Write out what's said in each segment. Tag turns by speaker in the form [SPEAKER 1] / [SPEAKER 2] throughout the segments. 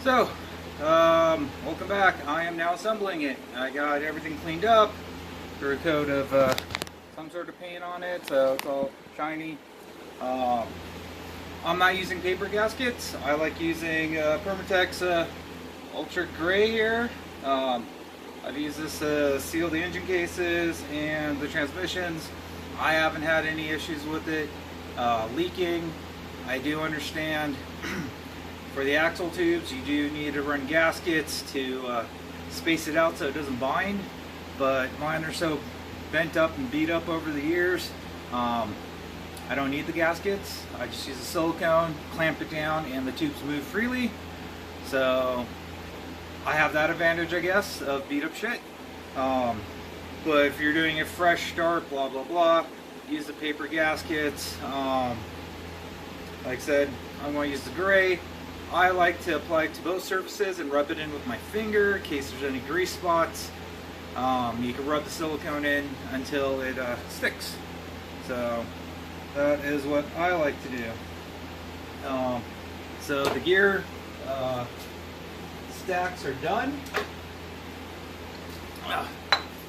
[SPEAKER 1] So, welcome back. I am now assembling it. I got everything cleaned up, threw a coat of some sort of paint on it, so it's all shiny. I'm not using paper gaskets. I like using Permatex Ultra Gray here. I've used this to seal the engine cases and the transmissions. I haven't had any issues with it leaking. I do understand for the axle tubes you do need to run gaskets to space it out so it doesn't bind, but mine are so bent up and beat up over the years, I don't need the gaskets. I just use a silicone, clamp it down, and the tubes move freely. So I have that advantage, I guess, of beat up shit. But if you're doing a fresh start, blah blah blah, use the paper gaskets. Like I said, I'm going to use the gray. I like to apply it to both surfaces and rub it in with my finger in case there's any grease spots. You can rub the silicone in until it sticks. So that is what I like to do. So the gear stacks are done.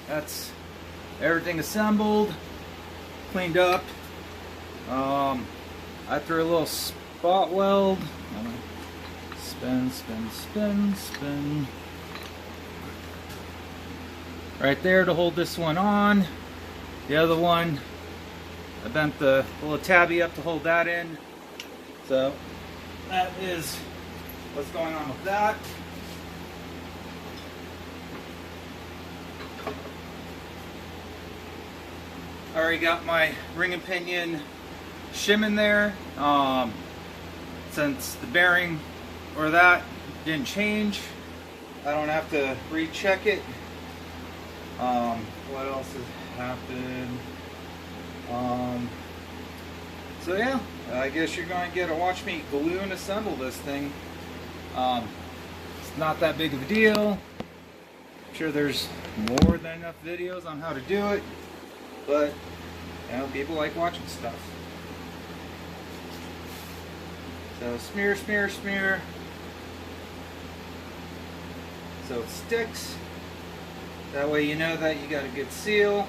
[SPEAKER 1] That's everything assembled, cleaned up. I threw a little spot weld. Spin, spin, spin, spin. Right there to hold this one on. The other one, I bent the little tabby up to hold that in. So that is what's going on with that. I already got my ring and pinion shim in there. Since the bearing or that didn't change, I don't have to recheck it. What else has happened? So yeah, I guess you're going to get to watch me glue and assemble this thing. It's not that big of a deal. I'm sure there's more than enough videos on how to do it, but you know, people like watching stuff. So smear, smear, smear, so it sticks. That way you know that you got a good seal.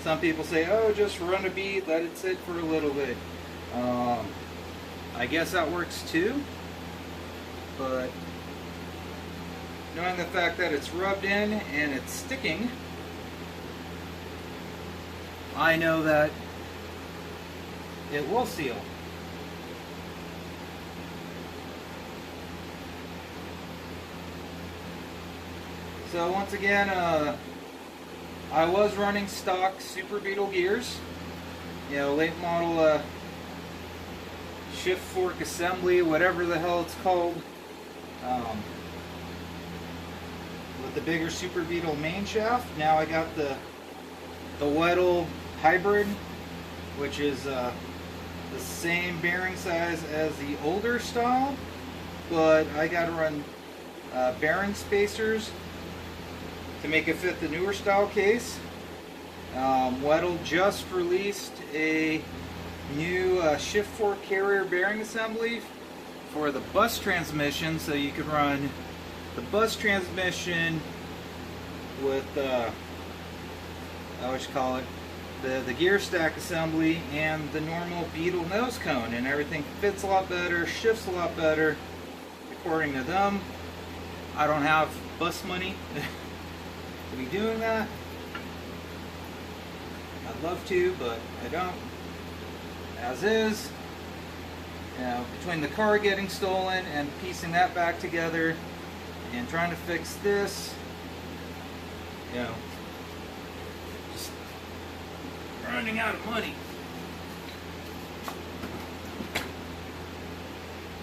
[SPEAKER 1] Some people say, oh, just run a bead, let it sit for a little bit. I guess that works too, but knowing the fact that it's rubbed in and it's sticking, I know that it will seal. So once again, I was running stock Super Beetle gears, you know, late model shift fork assembly, whatever the hell it's called, with the bigger Super Beetle main shaft. Now I got the Weddle hybrid, which is the same bearing size as the older style, but I got to run bearing spacers to make it fit the newer style case. Weddle just released a new shift fork carrier bearing assembly for the bus transmission, so you could run the bus transmission with what you call it, the gear stack assembly and the normal Beetle nose cone, and everything fits a lot better, shifts a lot better according to them. I don't have bus money to be doing that. I'd love to, but I don't. As is, you know, between the car getting stolen and piecing that back together and trying to fix this, you know, just running out of money.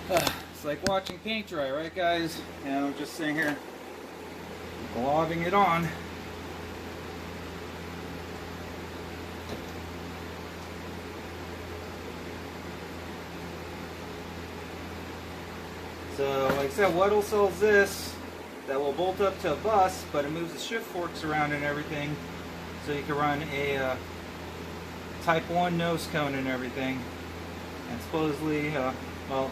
[SPEAKER 1] It's like watching paint dry, right guys? You know, just sitting here globbing it on. So, like I said, Weddle sells this that will bolt up to a bus, but it moves the shift forks around and everything, so you can run a Type 1 nose cone and everything. And supposedly, well,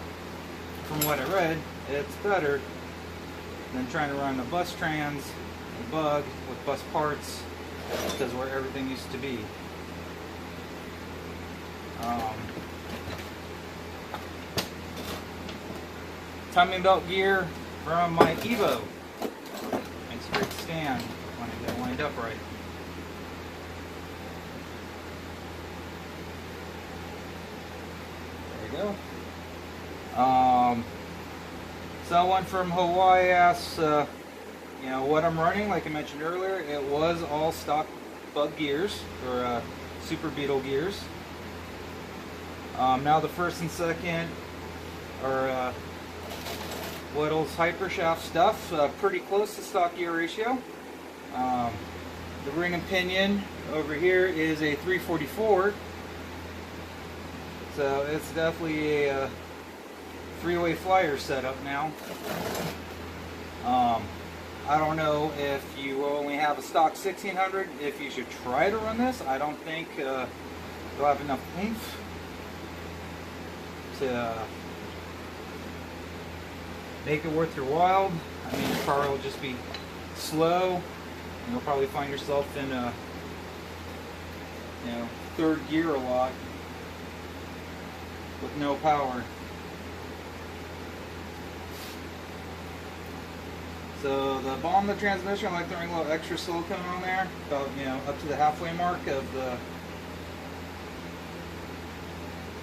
[SPEAKER 1] from what I read, it's better than trying to run a bus trans, a bug with bus parts, because where everything used to be. Timing belt gear from my Evo. Makes a great stand when I get it lined up right. There you go. Someone from Hawaii asks, you know, what I'm running. Like I mentioned earlier, it was all stock bug gears, or Super Beetle gears. Now the first and second are Weddle's Hypershaft stuff, pretty close to stock gear ratio. The ring and pinion over here is a 344, so it's definitely a three-way flyer setup now. I don't know if you only have a stock 1600, if you should try to run this. I don't think you'll have enough oomph to make it worth your while. I mean, your car will just be slow, and you'll probably find yourself in a, you know, third gear a lot with no power. So the bottom of the transmission, I like throwing a little extra silicone on there, about, you know, up to the halfway mark of the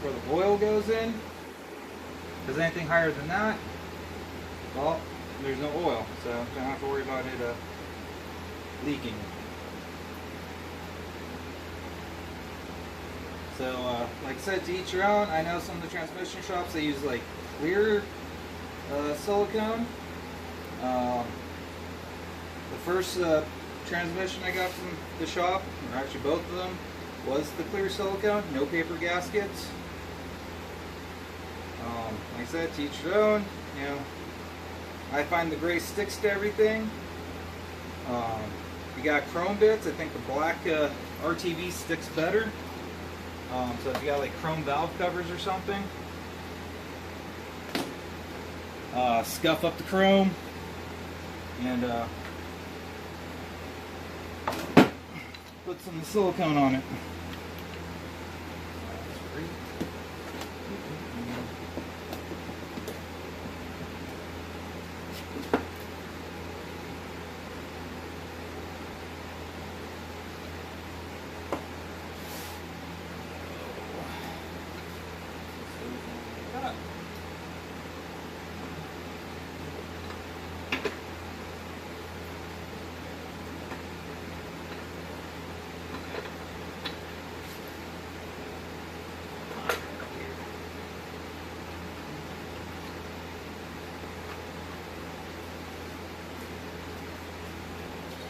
[SPEAKER 1] where the oil goes in. Because anything higher than that, well, there's no oil, so don't have to worry about it leaking. So, like I said, to each your own. I know some of the transmission shops, they use like clear silicone. The first transmission I got from the shop, or actually both of them, was the clear silicone, no paper gaskets. Like I said, to each your own. You know, I find the gray sticks to everything. You got chrome bits. I think the black RTV sticks better. So if you got like chrome valve covers or something, scuff up the chrome and put some silicone on it.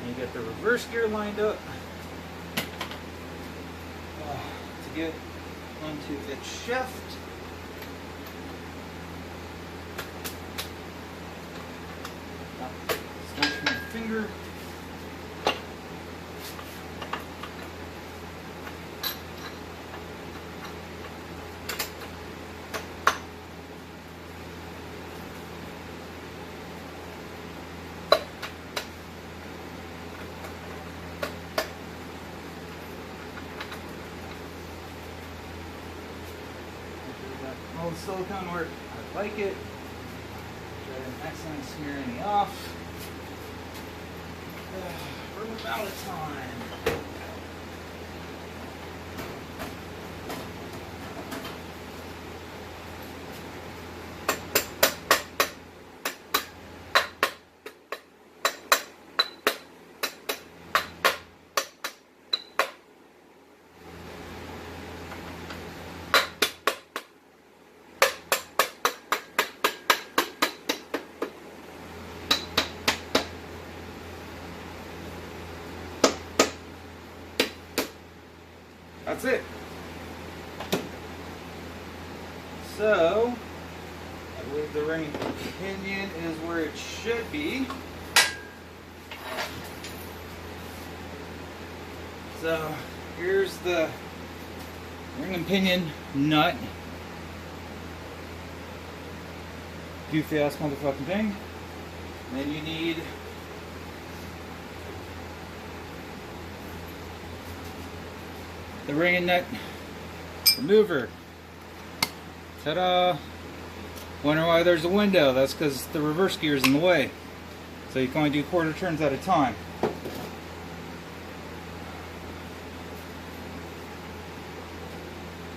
[SPEAKER 1] You get the reverse gear lined up to get onto its shaft. Smash my finger. All the silicone work, I like it. Try to accidentally smear any off. We're about out of time. That's it. So, I believe the ring pinion is where it should be. So, here's the ring and pinion nut. goofy ass motherfucking thing. And then you need the ring and nut remover. Ta-da! Wonder why there's a window? That's because the reverse gear is in the way. So you can only do quarter turns at a time.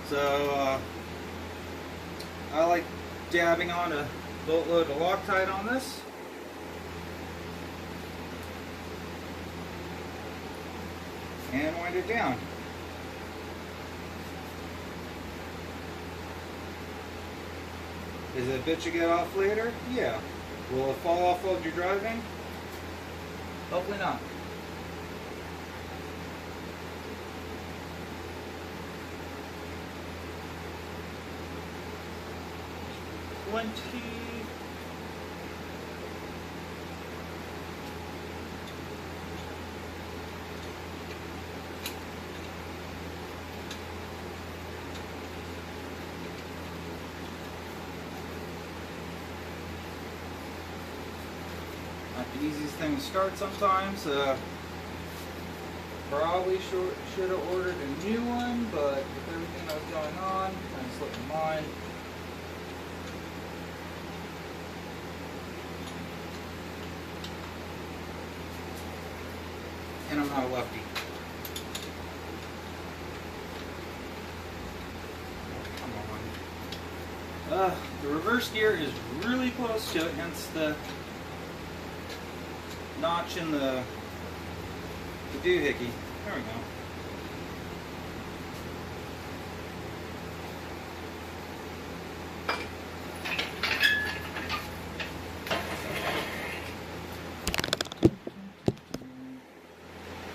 [SPEAKER 1] So I like dabbing on a boatload of Loctite on this. And wind it down. Is it a bitch you get off later? Yeah. Will it fall off while you're driving? Hopefully not. Not the easiest thing to start sometimes. Probably should have ordered a new one, but with everything that was going on, kind of slipped my mind. And I'm not a lefty. Come on. The reverse gear is really close to it, hence the notch in the doohickey. There we go.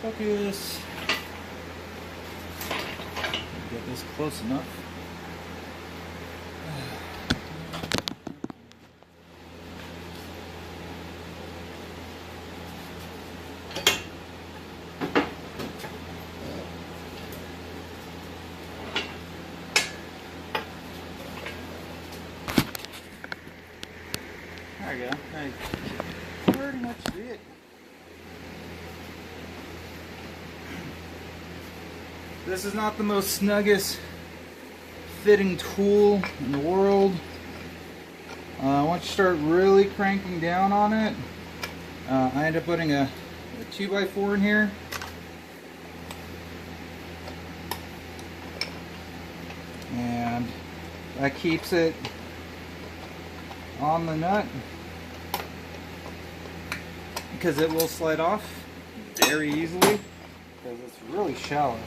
[SPEAKER 1] Focus. Get this close enough. There we go. That's pretty much it. This is not the most snuggest fitting tool in the world. Once you start really cranking down on it, I end up putting a 2x4 in here. And that keeps it on the nut because it will slide off very easily because it's really shallow.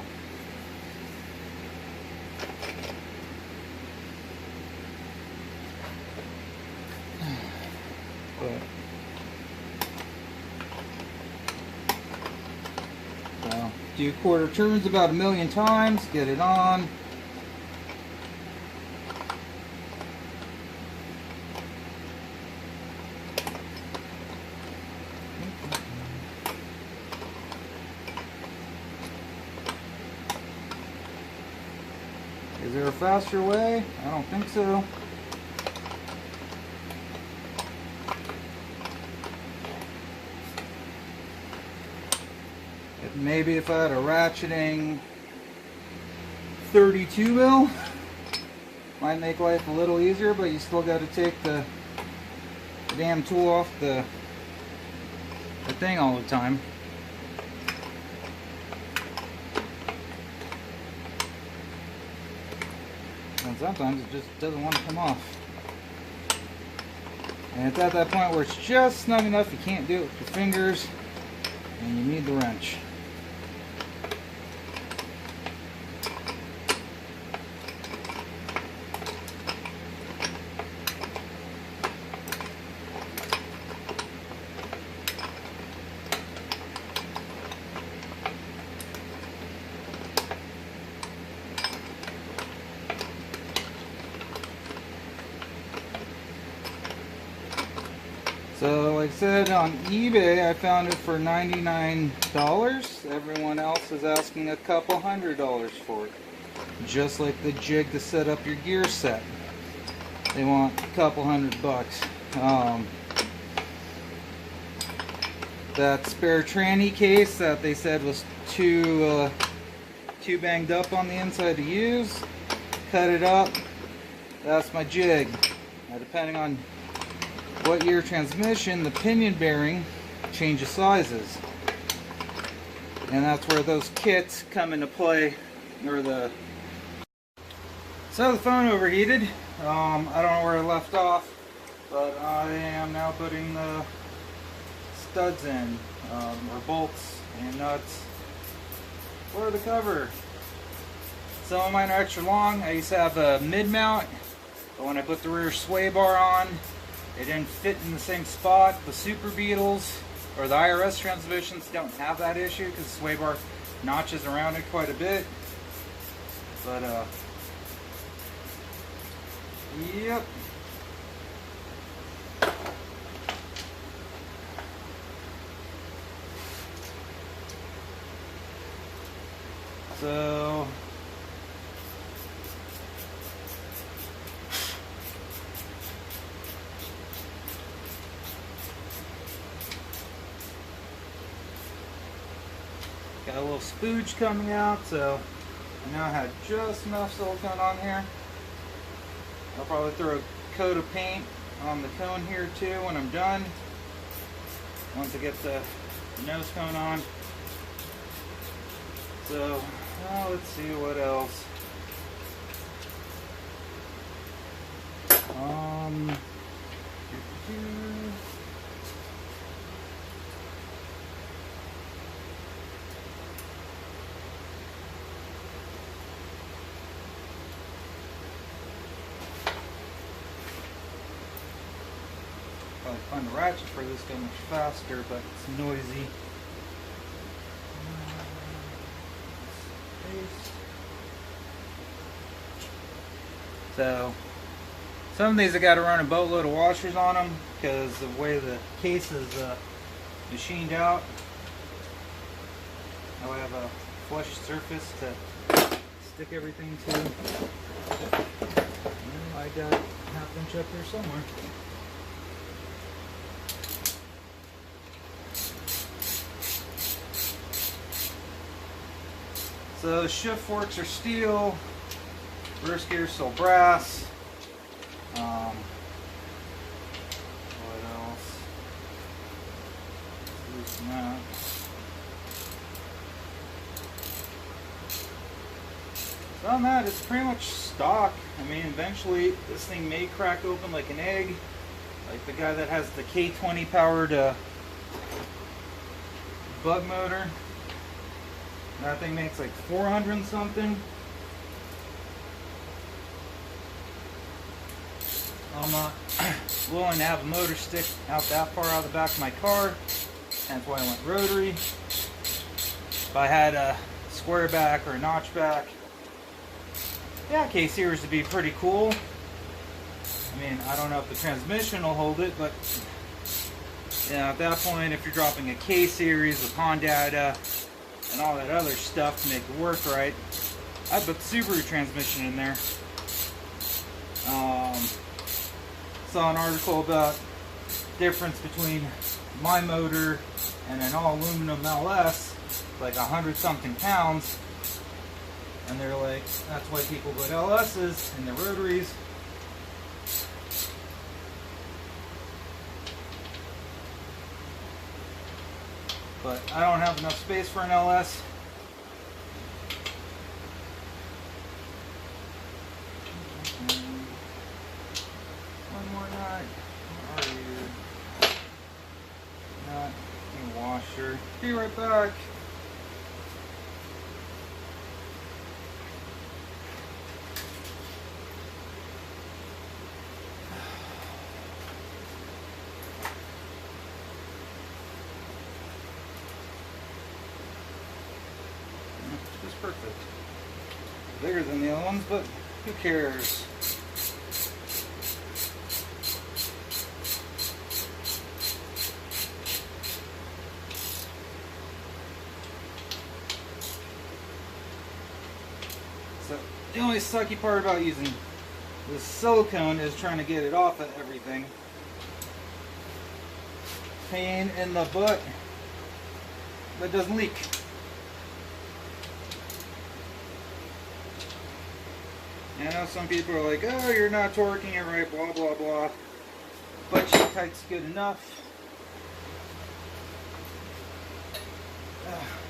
[SPEAKER 1] So, do quarter turns about 1,000,000 times, get it on. Is there a faster way? I don't think so. Maybe if I had a ratcheting 32 mil, might make life a little easier, but you still got to take the damn tool off the thing all the time. And sometimes it just doesn't want to come off. And it's at that point where it's just snug enough you can't do it with your fingers and you need the wrench. So, like I said, on eBay I found it for $99. Everyone else is asking a couple $100 for it. Just like the jig to set up your gear set. They want a couple $100. That spare tranny case that they said was too banged up on the inside to use, cut it up. That's my jig. Now, depending on what year transmission, the pinion bearing changes sizes, and that's where those kits come into play. So the phone overheated. I don't know where I left off, but I am now putting the studs in, or bolts and nuts for the cover. Some of mine are extra long. I used to have a mid mount, but when I put the rear sway bar on, it didn't fit in the same spot. The Super Beetles or the IRS transmissions don't have that issue because the sway bar notches around it quite a bit. But yep. So got a little spooge coming out, so I now have just enough silicone on here. I'll probably throw a coat of paint on the cone here too when I'm done. Once I get the nose cone on. So, let's see what else. Probably find the ratchet for this go much faster, but it's noisy. So some of these I got to run a boatload of washers on them because of the way the case is machined out. Now I have a flush surface to stick everything to. Well, I got ½ inch up here somewhere. So shift forks are steel, rear gear's still brass. What else? Loosen that. So on that, it's pretty much stock. I mean, eventually this thing may crack open like an egg, like the guy that has the K20 powered bug motor. That thing makes like 400 and something. I'm not willing to have a motor stick out that far out of the back of my car. That's why I went rotary. If I had a square back or a notch back, yeah, K-series would be pretty cool. I mean, I don't know if the transmission will hold it, but yeah, at that point, if you're dropping a K-series with Honda and all that other stuff to make it work right, I'd put the Subaru transmission in there. Saw an article about difference between my motor and an all aluminum LS, like 100-something pounds, and they're like, that's why people put LSs in their rotaries. But I don't have enough space for an LS. One more nut. Where are you? Nut and washer. Be right back. Just perfect. Bigger than the other ones, but who cares? So the only sucky part about using this silicone is trying to get it off of everything. pain in the butt, but it doesn't leak. I know some people are like, oh, you're not torquing it right, blah, blah, blah. Butt cheek tight's good enough.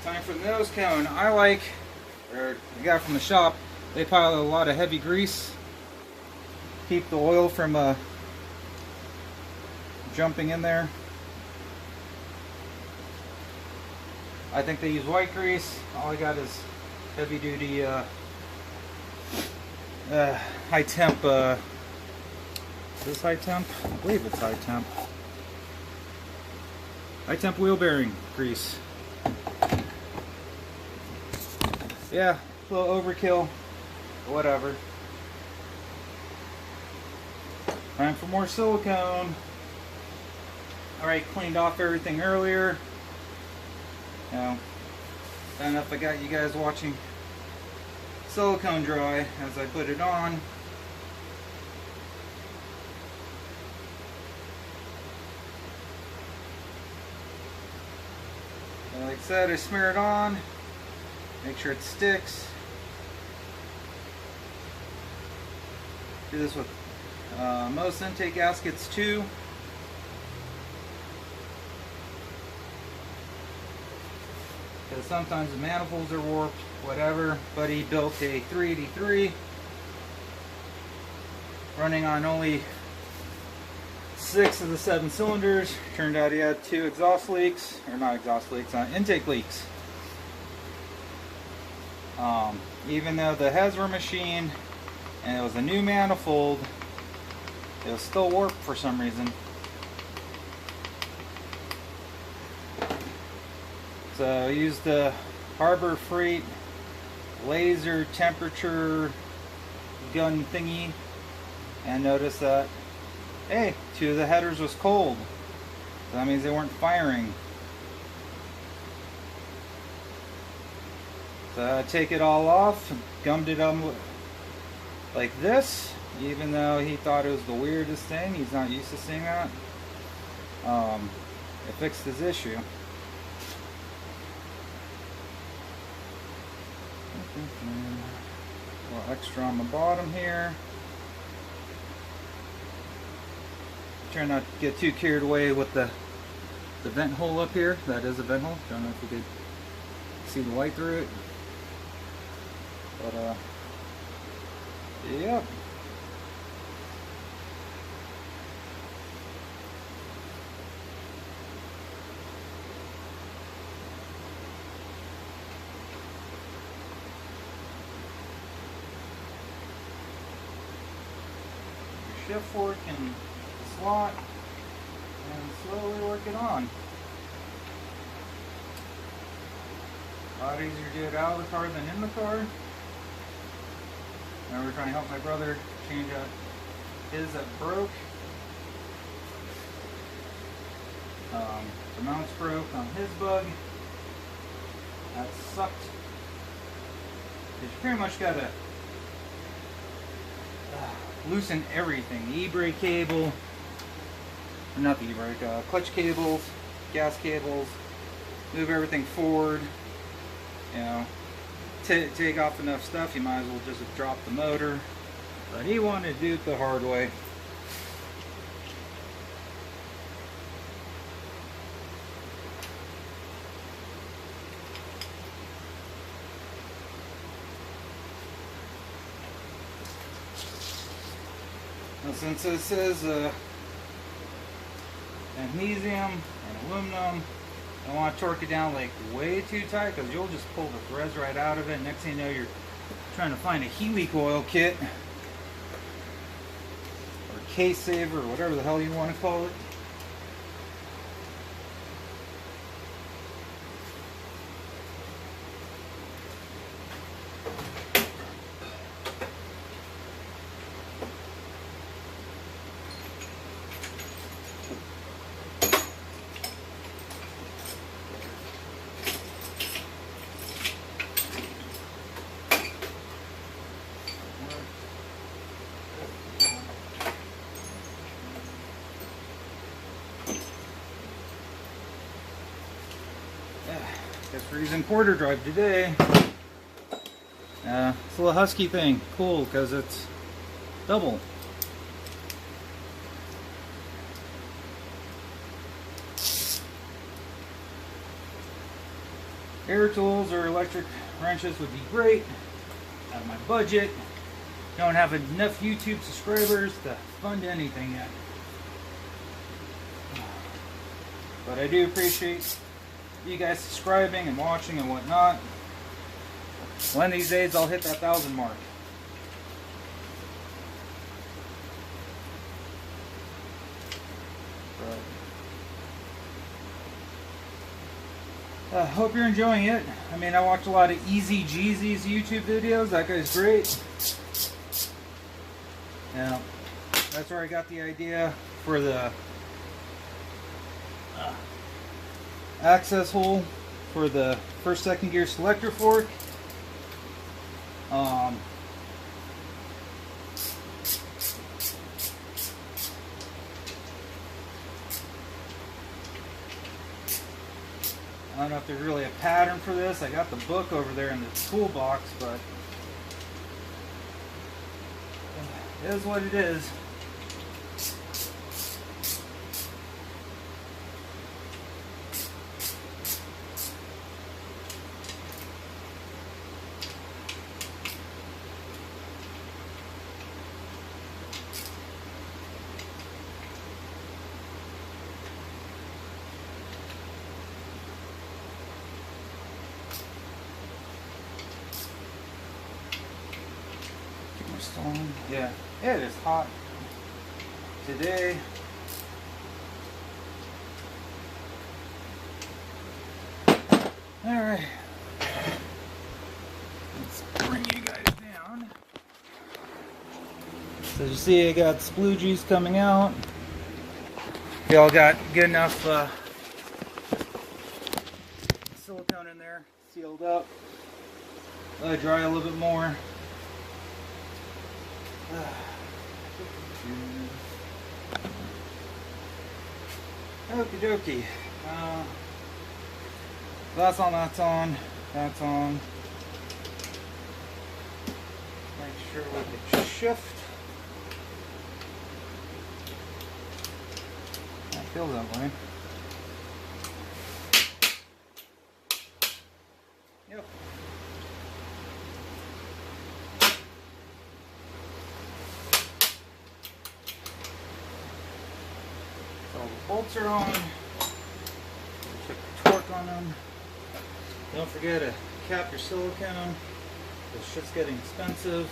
[SPEAKER 1] Time for the nose cone. I like, or the guy from the shop, they pile a lot of heavy grease. Keep the oil from jumping in there. I think they use white grease. All I got is heavy duty high temp. Is this high temp? I believe it's high temp. High temp wheel bearing grease. Yeah, a little overkill. Whatever. Time for more silicone. Alright, cleaned off everything earlier. Now, I don't know if I got you guys watching silicone dry as I put it on. And like I said, I smear it on, make sure it sticks. Do this with most intake gaskets too. Because sometimes the manifolds are warped, whatever. But he built a 383 running on only 6 of the 7 cylinders. Turned out he had 2 exhaust leaks, or not exhaust leaks, intake leaks. Even though the heads were machined and it was a new manifold, it was still warped for some reason. So I used the Harbor Freight laser temperature gun thingy and noticed that, hey, 2 of the headers was cold. So that means they weren't firing. So I take it all off, gummed it up like this, even though he thought it was the weirdest thing. He's not used to seeing that. It fixed his issue. A little extra on the bottom here. Try not to get too carried away with the vent hole up here. That is a vent hole. Don't know if you could see the light through it. But yep. Shift fork and slot and slowly work it on. A lot easier to do it out of the car than in the car. Now we're trying to help my brother change out his that broke. The mounts broke on his bug. That sucked. You pretty much got to loosen everything. The e-brake cable, or not the e-brake, clutch cables, gas cables, move everything forward. You know, take off enough stuff, you might as well just drop the motor. But he wanted to do it the hard way. Now, since this is magnesium and aluminum, I don't want to torque it down like way too tight because you'll just pull the threads right out of it. Next thing you know, you're trying to find a heat leak oil kit or case saver or whatever the hell you want to call it. Guess we're using quarter drive today. It's a little husky thing. Cool, because it's double. Air tools or electric wrenches would be great. Out of my budget. Don't have enough YouTube subscribers to fund anything yet. But I do appreciate you guys subscribing and watching and whatnot. One of these days I'll hit that 1,000 mark. I hope you're enjoying it. I mean, I watch a lot of Easy Jeezy's YouTube videos. That guy's great. Now, that's where I got the idea for the access hole for the first second gear selector fork. I don't know if there's really a pattern for this. I got the book over there in the toolbox, but it is what it is. Yeah, it is hot today. Alright, let's bring you guys down. So as you see, I got sploogeies coming out. We all got good enough silicone in there, sealed up. Let it dry a little bit more. Okie dokie. That's on, that's on, that's on. Make sure we can shift. I feel that way. Yep. So the bolts are on. Check the torque on them. Don't forget to cap your silicone. This shit's getting expensive.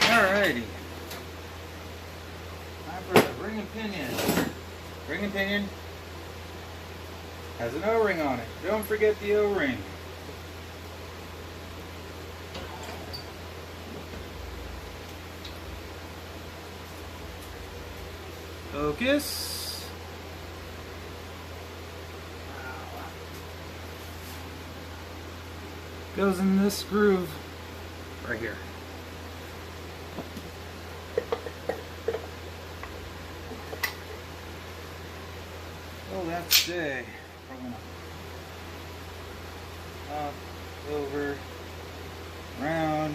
[SPEAKER 1] Alrighty. Time for the ring and pinion. Ring and pinion has an O-ring on it. Don't forget the O-ring. Focus. Goes in this groove right here. Oh, that's day. Up, over, round.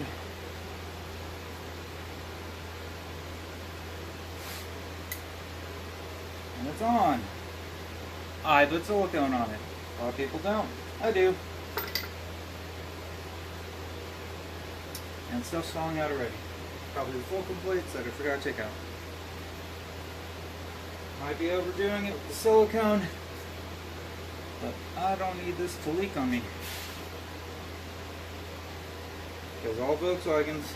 [SPEAKER 1] And it's on. I put silicone on it. A lot of people don't. I do. And stuff's falling out already. Probably the fulcrum plates that I forgot to take out. Might be overdoing it with the silicone, but I don't need this to leak on me. Because all Volkswagens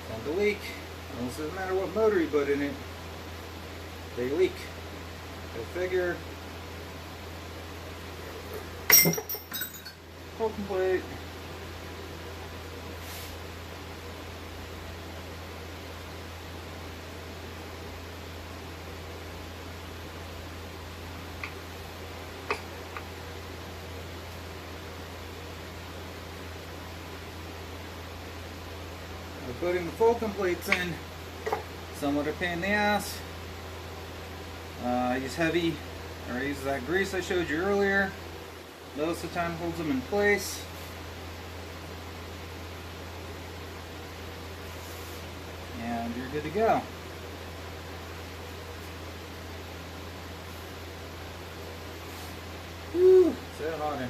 [SPEAKER 1] tend to leak. It doesn't matter what motor you put in it, they leak. Go figure. Fulton plate. Putting the Fulton plates in, somewhat a pain in the ass. I use heavy, or I use that grease I showed you earlier. Most of the time holds them in place. And you're good to go. Whew, it's so hot in here.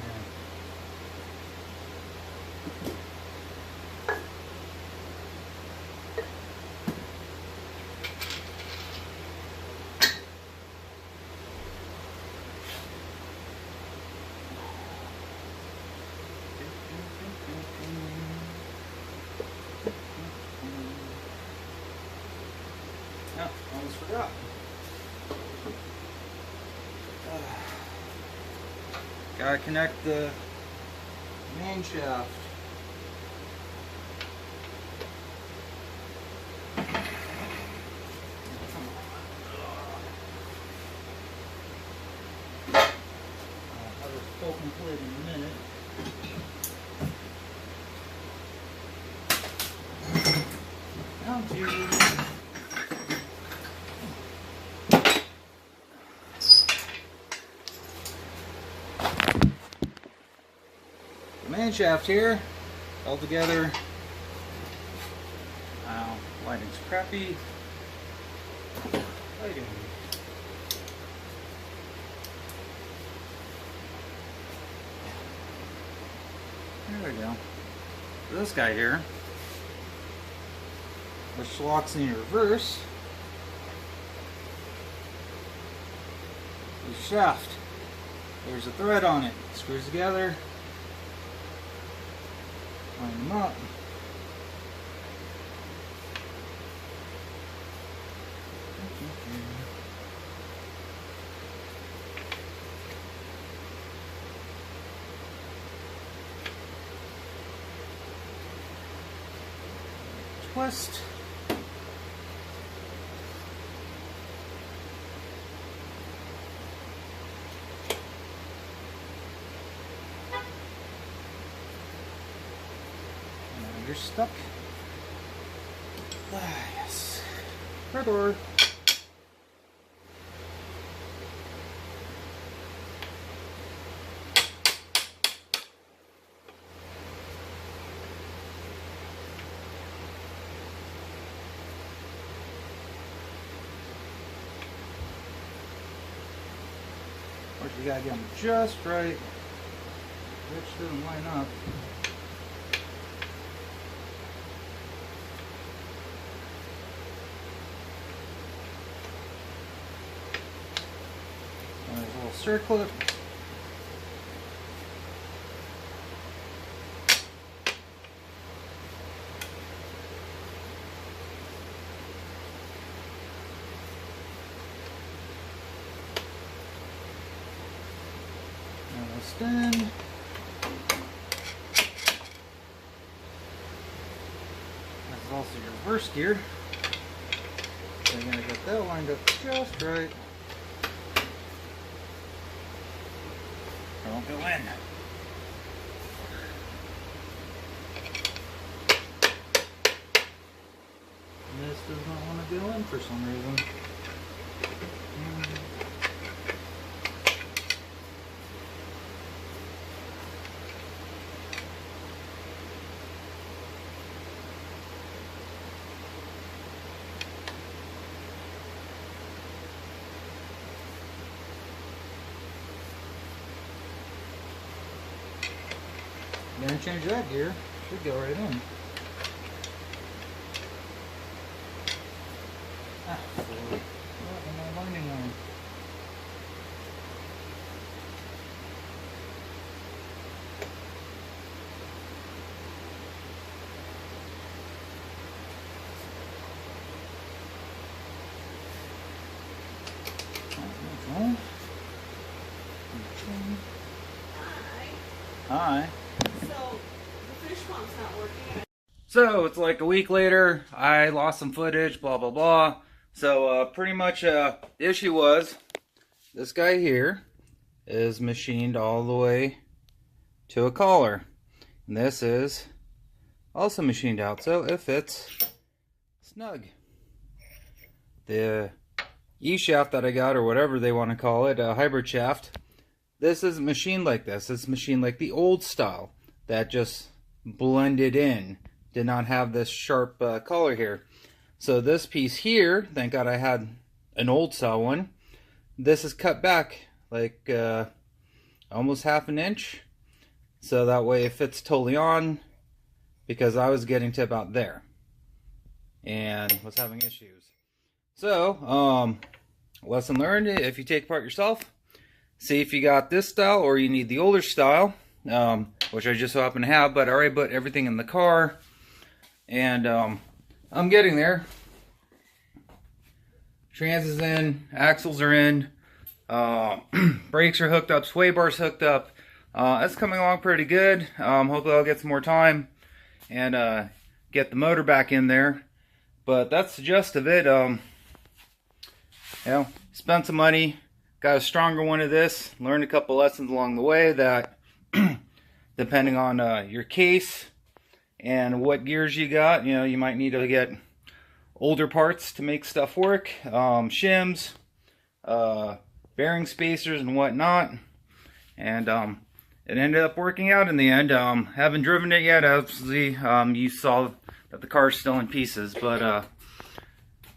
[SPEAKER 1] Oh, almost forgot. Gotta connect the main shaft. I'll have a full complete in a minute. Down to main shaft here, all together. Wow, lighting's crappy. Lighting. There we go. This guy here, which locks in reverse, is shaft. There's a thread on it. Screws together. Line them up. Twist. You're stuck. Ah, yes. Car door. Of course, you gotta get them just right. Which doesn't line up. There's a little circlip. And a stand. That's also your reverse gear. So you're going to get that lined up just right. Don't go in. This does not want to go in for some reason. Gonna change that gear. Should go right in. Ah, what am I lining on? Hi.
[SPEAKER 2] So the fish pump's not working.
[SPEAKER 1] So it's like a week later, I lost some footage, blah, blah, blah. So pretty much the issue was this guy here is machined all the way to a collar. And this is also machined out, so it fits snug. The E-shaft that I got, or whatever they want to call it, a hybrid shaft, this isn't machined like this. It's machined like the old style that just blended in. Did not have this sharp collar here. So this piece here, thank God I had an old style one. This is cut back like almost half an inch. So that way it fits totally on, because I was getting to about there and was having issues. So, lesson learned, if you take apart yourself, see if you got this style or you need the older style, which I just so happen to have, but I already put everything in the car, and I'm getting there. Trans is in, axles are in, brakes are hooked up, sway bars hooked up. It's coming along pretty good. Hopefully I'll get some more time and get the motor back in there. But that's the gist of it. You know, spent some money, got a stronger one of this, learned a couple lessons along the way that depending on your case and what gears you got, you know, you might need to get older parts to make stuff work, shims, bearing spacers and whatnot, and it ended up working out in the end. Haven't driven it yet, obviously. You saw that the car's still in pieces, but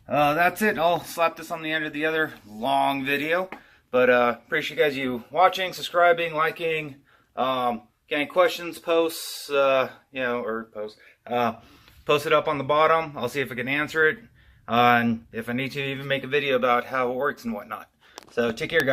[SPEAKER 1] that's it. I'll slap this on the end of the other long video, but appreciate you watching, subscribing, liking. Get any questions, posts, you know, or post it up on the bottom. I'll see if I can answer it, and if I need to, even make a video about how it works and whatnot. So take care, guys.